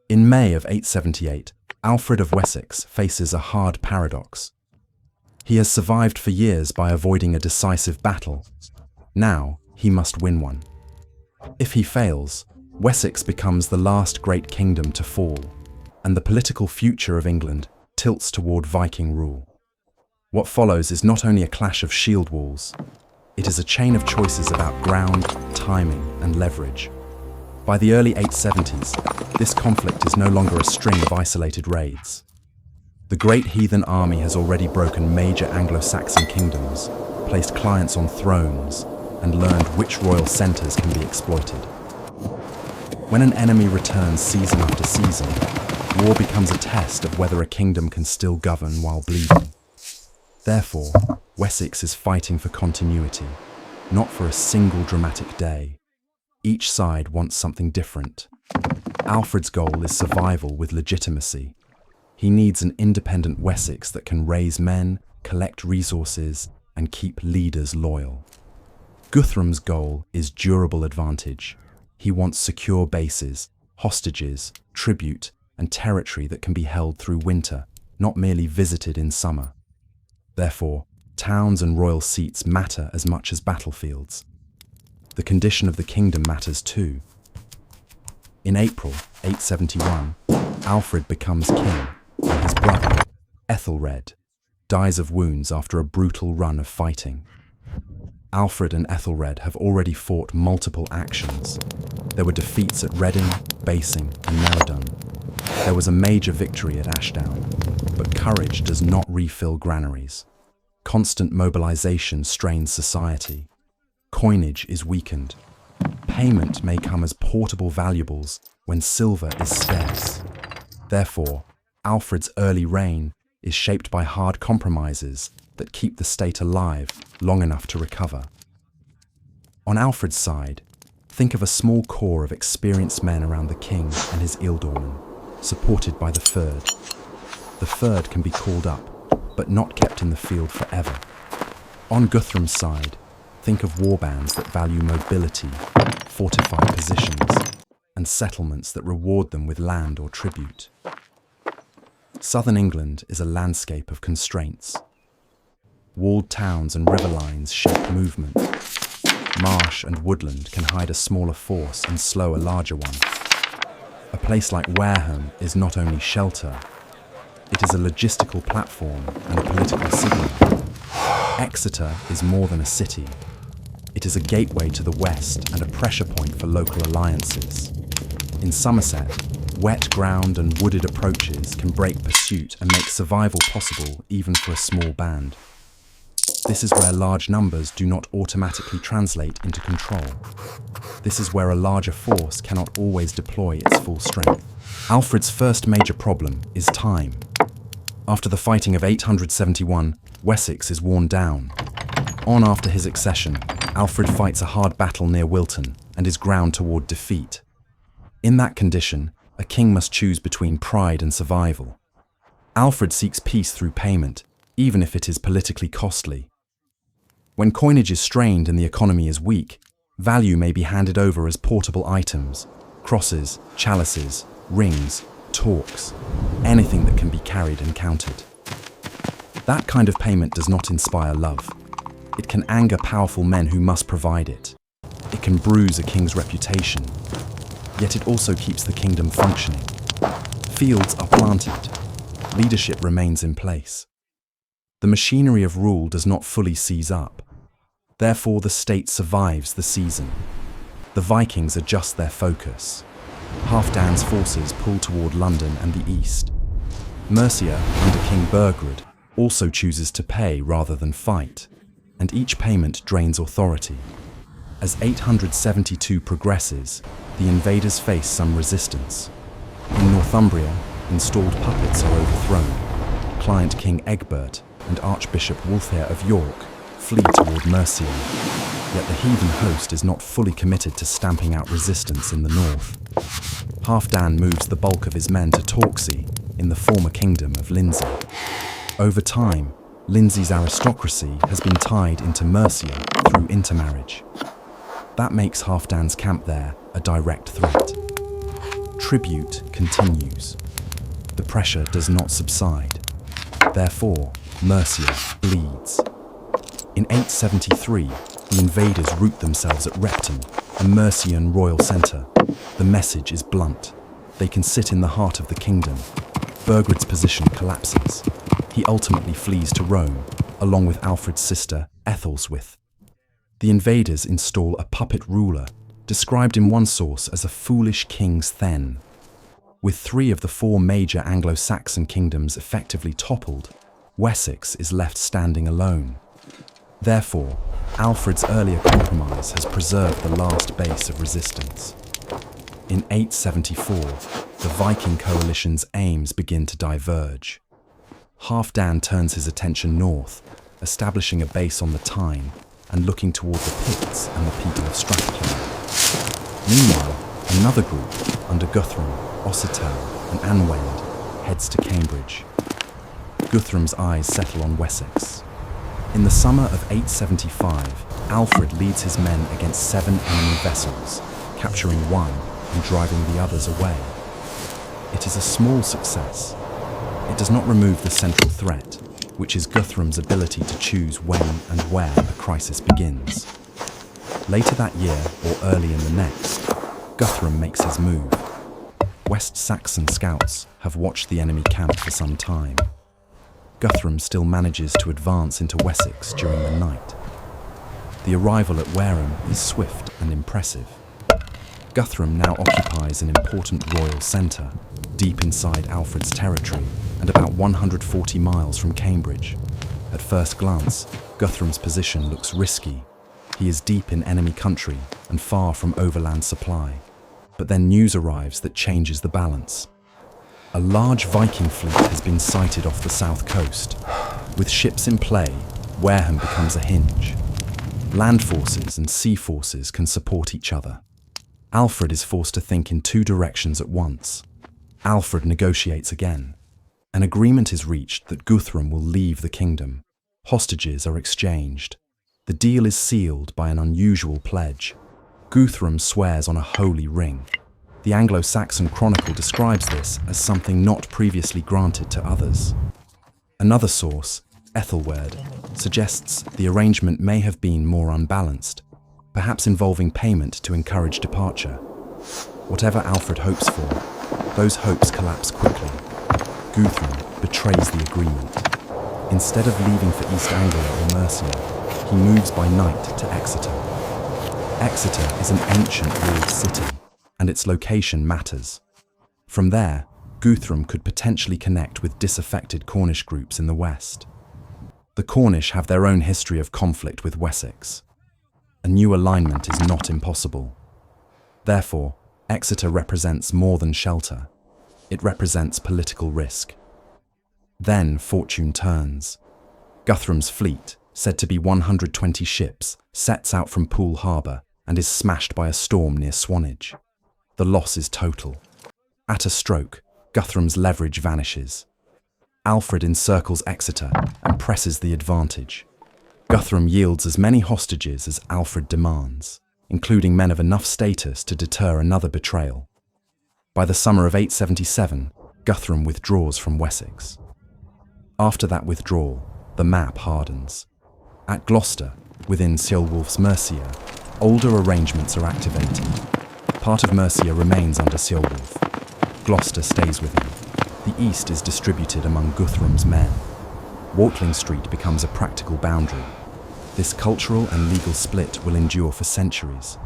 In May of 878, Alfred of Wessex faces a hard paradox. He has survived for years by avoiding a decisive battle. Now, he must win one. If he fails, Wessex becomes the last great kingdom to fall, and the political future of England tilts toward Viking rule. What follows is not only a clash of shield walls, it is a chain of choices about ground, timing, and leverage. By the early 870s, this conflict is no longer a string of isolated raids. The great heathen army has already broken major Anglo-Saxon kingdoms, placed clients on thrones, and learned which royal centers can be exploited. When an enemy returns season after season, war becomes a test of whether a kingdom can still govern while bleeding. Therefore, Wessex is fighting for continuity, not for a single dramatic day. Each side wants something different. Alfred's goal is survival with legitimacy. He needs an independent Wessex that can raise men, collect resources, and keep leaders loyal. Guthram's goal is durable advantage. He wants secure bases, hostages, tribute, and territory that can be held through winter, not merely visited in summer. Therefore, towns and royal seats matter as much as battlefields. The condition of the kingdom matters too. In April 871, Alfred becomes king, and his brother, Ethelred, dies of wounds after a brutal run of fighting. Alfred and Ethelred have already fought multiple actions. There were defeats at Reading, Basing, and Merredon. There was a major victory at Ashdown, but courage does not refill granaries. Constant mobilization strains society. Coinage is weakened. Payment may come as portable valuables when silver is scarce. Therefore, Alfred's early reign is shaped by hard compromises that keep the state alive long enough to recover. On Alfred's side, think of a small core of experienced men around the king and his ealdormen, supported by the Fyrd. The Fyrd can be called up, but not kept in the field forever. On Guthram's side, think of warbands that value mobility, fortified positions, and settlements that reward them with land or tribute. Southern England is a landscape of constraints. Walled towns and riverlines shape movement. Marsh and woodland can hide a smaller force and slow a larger one. A place like Wareham is not only shelter, it is a logistical platform and a political signal. Exeter is more than a city. It is a gateway to the west and a pressure point for local alliances. In Somerset, wet ground and wooded approaches can break pursuit and make survival possible even for a small band. This is where large numbers do not automatically translate into control. This is where a larger force cannot always deploy its full strength. Alfred's first major problem is time. After the fighting of 871, Wessex is worn down. On after his accession, Alfred fights a hard battle near Wilton and is ground toward defeat. In that condition, a king must choose between pride and survival. Alfred seeks peace through payment, even if it is politically costly. When coinage is strained and the economy is weak, value may be handed over as portable items, crosses, chalices, rings, torques, anything that can be carried and counted. That kind of payment does not inspire love. It can anger powerful men who must provide it. It can bruise a king's reputation, yet it also keeps the kingdom functioning. Fields are planted. Leadership remains in place. The machinery of rule does not fully seize up. Therefore, the state survives the season. The Vikings adjust their focus. Halfdan's forces pull toward London and the east. Mercia, under King Burgred, also chooses to pay rather than fight, and each payment drains authority. As 872 progresses, the invaders face some resistance. In Northumbria, installed puppets are overthrown. Client King Egbert and Archbishop Wulfhere of York flee toward Mercia, yet the heathen host is not fully committed to stamping out resistance in the north. Halfdan moves the bulk of his men to Torksey, in the former kingdom of Lindsey. Over time, Lindsey's aristocracy has been tied into Mercia through intermarriage. That makes Halfdan's camp there a direct threat. tribute continues. The pressure does not subside. Therefore, Mercia bleeds. In 873, the invaders root themselves at Repton, a Mercian royal centre. The message is blunt. They can sit in the heart of the kingdom. Burgred's position collapses. He ultimately flees to Rome, along with Alfred's sister, Ethelthwith. The invaders install a puppet ruler, described in one source as a foolish king's then. With 3 of the 4 major Anglo-Saxon kingdoms effectively toppled, Wessex is left standing alone. Therefore, Alfred's earlier compromise has preserved the last base of resistance. In 874, the Viking coalition's aims begin to diverge. Halfdan turns his attention north, establishing a base on the Tyne and looking toward the Picts and the people of Strathclyde. Meanwhile, another group, under Guthrum, Ossetel and Anwend, heads to Cambridge. Guthram's eyes settle on Wessex. In the summer of 875, Alfred leads his men against 7 enemy vessels, capturing one and driving the others away. It is a small success. It does not remove the central threat, which is Guthram's ability to choose when and where a crisis begins. Later that year, or early in the next, Guthrum makes his move. West Saxon scouts have watched the enemy camp for some time. Guthrum still manages to advance into Wessex during the night. The arrival at Wareham is swift and impressive. Guthrum now occupies an important royal centre, deep inside Alfred's territory and about 140 miles from Cambridge. At first glance, Guthrum's position looks risky. He is deep in enemy country and far from overland supply. But then news arrives that changes the balance. A large Viking fleet has been sighted off the south coast. With ships in play, Wareham becomes a hinge. Land forces and sea forces can support each other. Alfred is forced to think in 2 directions at once. Alfred negotiates again. An agreement is reached that Guthrum will leave the kingdom. Hostages are exchanged. The deal is sealed by an unusual pledge. Guthrum swears on a holy ring. The Anglo-Saxon Chronicle describes this as something not previously granted to others. Another source, Ethelwerd, suggests the arrangement may have been more unbalanced, perhaps involving payment to encourage departure. Whatever Alfred hopes for, those hopes collapse quickly. Guthrum betrays the agreement. Instead of leaving for East Anglia or Mercia, he moves by night to Exeter. Exeter is an ancient walled city, and its location matters. From there, Guthrum could potentially connect with disaffected Cornish groups in the west. The Cornish have their own history of conflict with Wessex. A new alignment is not impossible. Therefore, Exeter represents more than shelter. It represents political risk. Then fortune turns. Guthrum's fleet, said to be 120 ships, sets out from Poole Harbour and is smashed by a storm near Swanage. The loss is total. At a stroke, Guthrum's leverage vanishes. Alfred encircles Exeter and presses the advantage. Guthrum yields as many hostages as Alfred demands, including men of enough status to deter another betrayal. By the summer of 877, Guthrum withdraws from Wessex. After that withdrawal, the map hardens. At Gloucester, within Ceolwulf's Mercia, older arrangements are activated. Part of Mercia remains under Ceolwulf. Gloucester stays with him. The east is distributed among Guthrum's men. Watling Street becomes a practical boundary. This cultural and legal split will endure for centuries.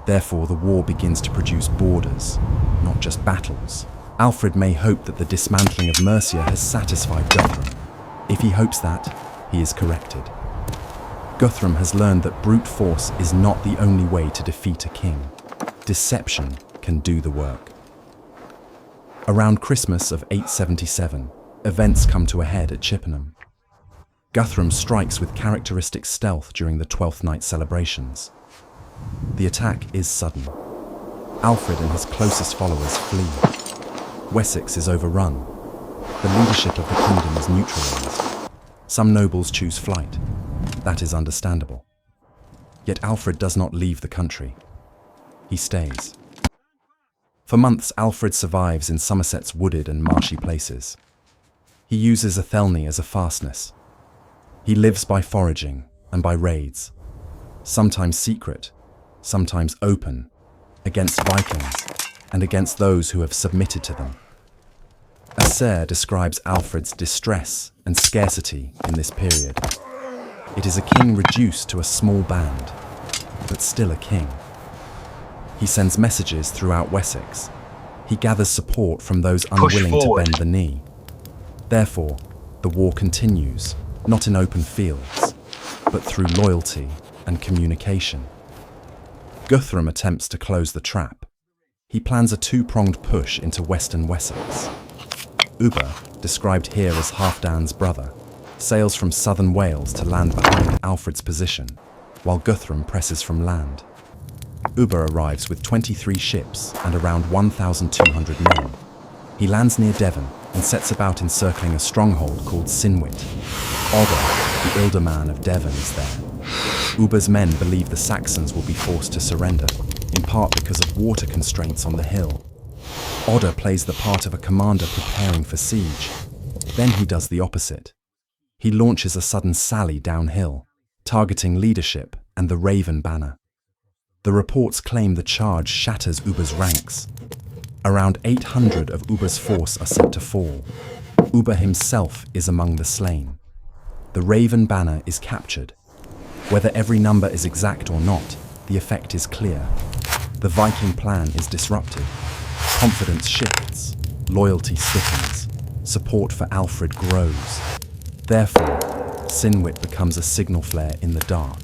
Therefore, the war begins to produce borders, not just battles. Alfred may hope that the dismantling of Mercia has satisfied Guthrum. If he hopes that, he is corrected. Guthrum has learned that brute force is not the only way to defeat a king. Deception can do the work. Around Christmas of 877, events come to a head at Chippenham. Guthrum strikes with characteristic stealth during the Twelfth Night celebrations. The attack is sudden. Alfred and his closest followers flee. Wessex is overrun. The leadership of the kingdom is neutralized. Some nobles choose flight. That is understandable. Yet Alfred does not leave the country. He stays. For months, Alfred survives in Somerset's wooded and marshy places. He uses Athelney as a fastness. He lives by foraging and by raids, sometimes secret, sometimes open, against Vikings and against those who have submitted to them. Exeter describes Alfred's distress and scarcity in this period. It is a king reduced to a small band, but still a king. He sends messages throughout Wessex. He gathers support from those unwilling to bend the knee. Therefore, the war continues, not in open fields, but through loyalty and communication. Guthrum attempts to close the trap. He plans a two-pronged push into western Wessex. Uber, described here as Halfdan's brother, sails from southern Wales to land behind Alfred's position, while Guthrum presses from land. Uber arrives with 23 ships and around 1,200 men. He lands near Devon and sets about encircling a stronghold called Sinwit. Odda, the Ealdorman of Devon, is there. Uber's men believe the Saxons will be forced to surrender, in part because of water constraints on the hill. Odda plays the part of a commander preparing for siege. Then he does the opposite. He launches a sudden sally downhill, targeting leadership and the Raven banner. The reports claim the charge shatters Uber's ranks. Around 800 of Uber's force are said to fall. Uber himself is among the slain. The Raven banner is captured. Whether every number is exact or not, the effect is clear. The Viking plan is disrupted. Confidence shifts. Loyalty stiffens. Support for Alfred grows. Therefore, Sinwit becomes a signal flare in the dark.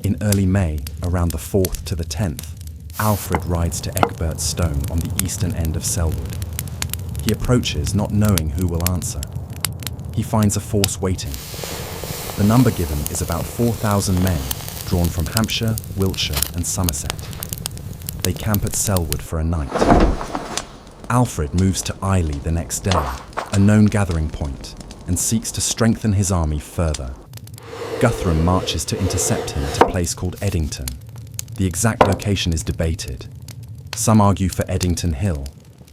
In early May, around the 4th to the 10th, Alfred rides to Ecgbert's stone on the eastern end of Selwood. He approaches, not knowing who will answer. He finds a force waiting. The number given is about 4,000 men, drawn from Hampshire, Wiltshire, and Somerset. They camp at Selwood for a night. Alfred moves to Ely the next day, a known gathering point, and seeks to strengthen his army further. Guthram marches to intercept him at a place called Edington. The exact location is debated. Some argue for Edington Hill,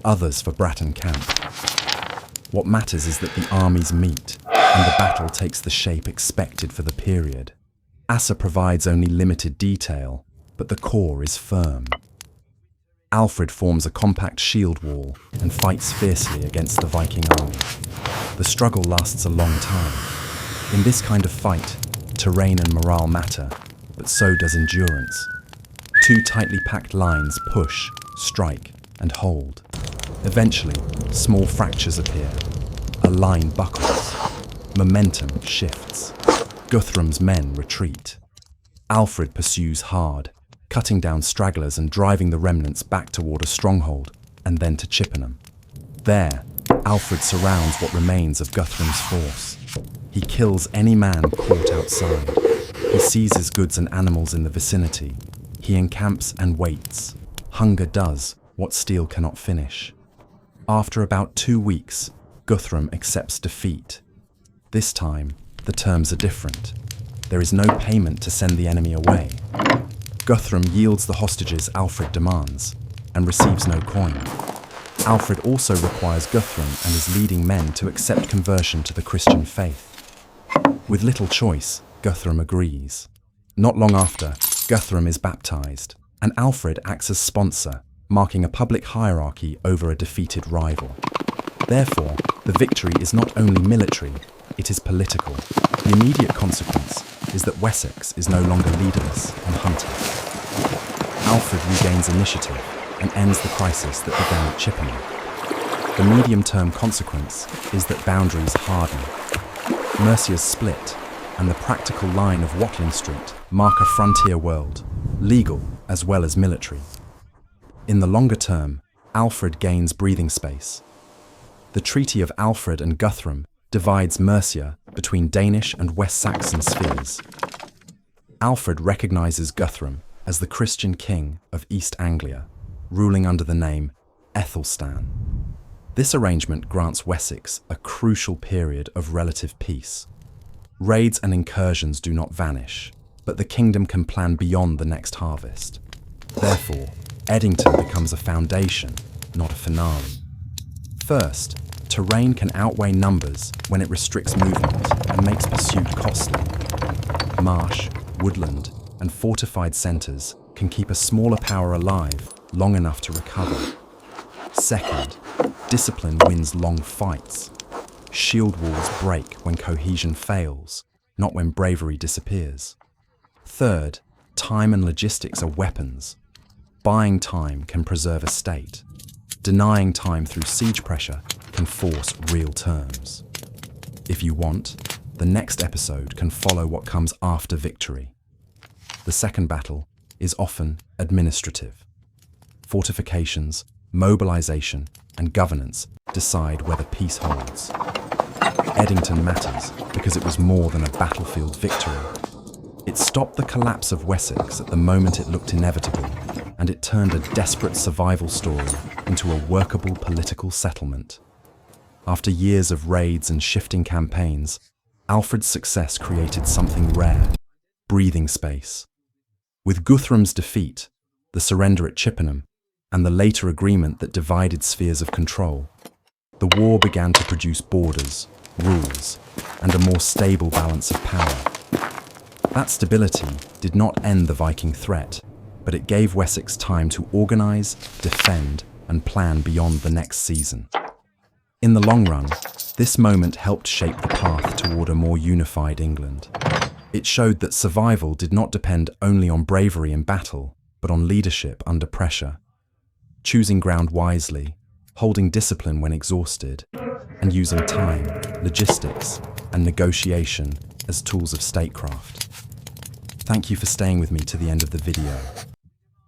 others for Bratton Camp. What matters is that the armies meet, and the battle takes the shape expected for the period. Asser provides only limited detail, but the core is firm. Alfred forms a compact shield wall and fights fiercely against the Viking army. The struggle lasts a long time. In this kind of fight, terrain and morale matter, but so does endurance. Two tightly packed lines push, strike, and hold. Eventually, small fractures appear. A line buckles. Momentum shifts. Guthram's men retreat. Alfred pursues hard, cutting down stragglers and driving the remnants back toward a stronghold, and then to Chippenham. There, Alfred surrounds what remains of Guthram's force. He kills any man caught outside. He seizes goods and animals in the vicinity. He encamps and waits. Hunger does what steel cannot finish. After about 2 weeks, Guthrum accepts defeat. This time, the terms are different. There is no payment to send the enemy away. Guthrum yields the hostages Alfred demands, and receives no coin. Alfred also requires Guthrum and his leading men to accept conversion to the Christian faith. With little choice, Guthrum agrees. Not long after, Guthrum is baptized, and Alfred acts as sponsor, marking a public hierarchy over a defeated rival. Therefore, the victory is not only military, it is political. The immediate consequence is that Wessex is no longer leaderless and hunted. Alfred regains initiative and ends the crisis that began at Chippenham. The medium-term consequence is that boundaries harden. Mercia's split and the practical line of Watling Street mark a frontier world, legal as well as military. In the longer term, Alfred gains breathing space. The Treaty of Alfred and Guthrum divides Mercia between Danish and West Saxon spheres. Alfred recognizes Guthrum as the Christian king of East Anglia, ruling under the name Aethelstan. This arrangement grants Wessex a crucial period of relative peace. Raids and incursions do not vanish, but the kingdom can plan beyond the next harvest. Therefore, Edington becomes a foundation, not a finale. First, terrain can outweigh numbers when it restricts movement and makes pursuit costly. Marsh, woodland, and fortified centres can keep a smaller power alive long enough to recover. Second, discipline wins long fights. Shield walls break when cohesion fails, not when bravery disappears. Third, time and logistics are weapons. Buying time can preserve a state. Denying time through siege pressure can force real terms. If you want, the next episode can follow what comes after victory. The second battle is often administrative. Fortifications, mobilization, and governance decide whether peace holds. Edington matters because it was more than a battlefield victory. It stopped the collapse of Wessex at the moment it looked inevitable, and it turned a desperate survival story into a workable political settlement. After years of raids and shifting campaigns, Alfred's success created something rare: breathing space. With Guthram's defeat, the surrender at Chippenham, and the later agreement that divided spheres of control, the war began to produce borders, rules, and a more stable balance of power. That stability did not end the Viking threat, but it gave Wessex time to organise, defend, and plan beyond the next season. In the long run, this moment helped shape the path toward a more unified England. It showed that survival did not depend only on bravery in battle, but on leadership under pressure. Choosing ground wisely, holding discipline when exhausted, and using time, logistics, and negotiation as tools of statecraft. Thank you for staying with me to the end of the video.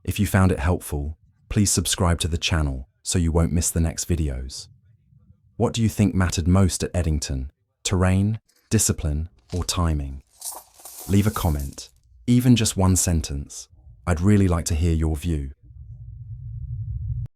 If you found it helpful, please subscribe to the channel so you won't miss the next videos. What do you think mattered most at Edington? Terrain, discipline, or timing? Leave a comment, even just one sentence. I'd really like to hear your view.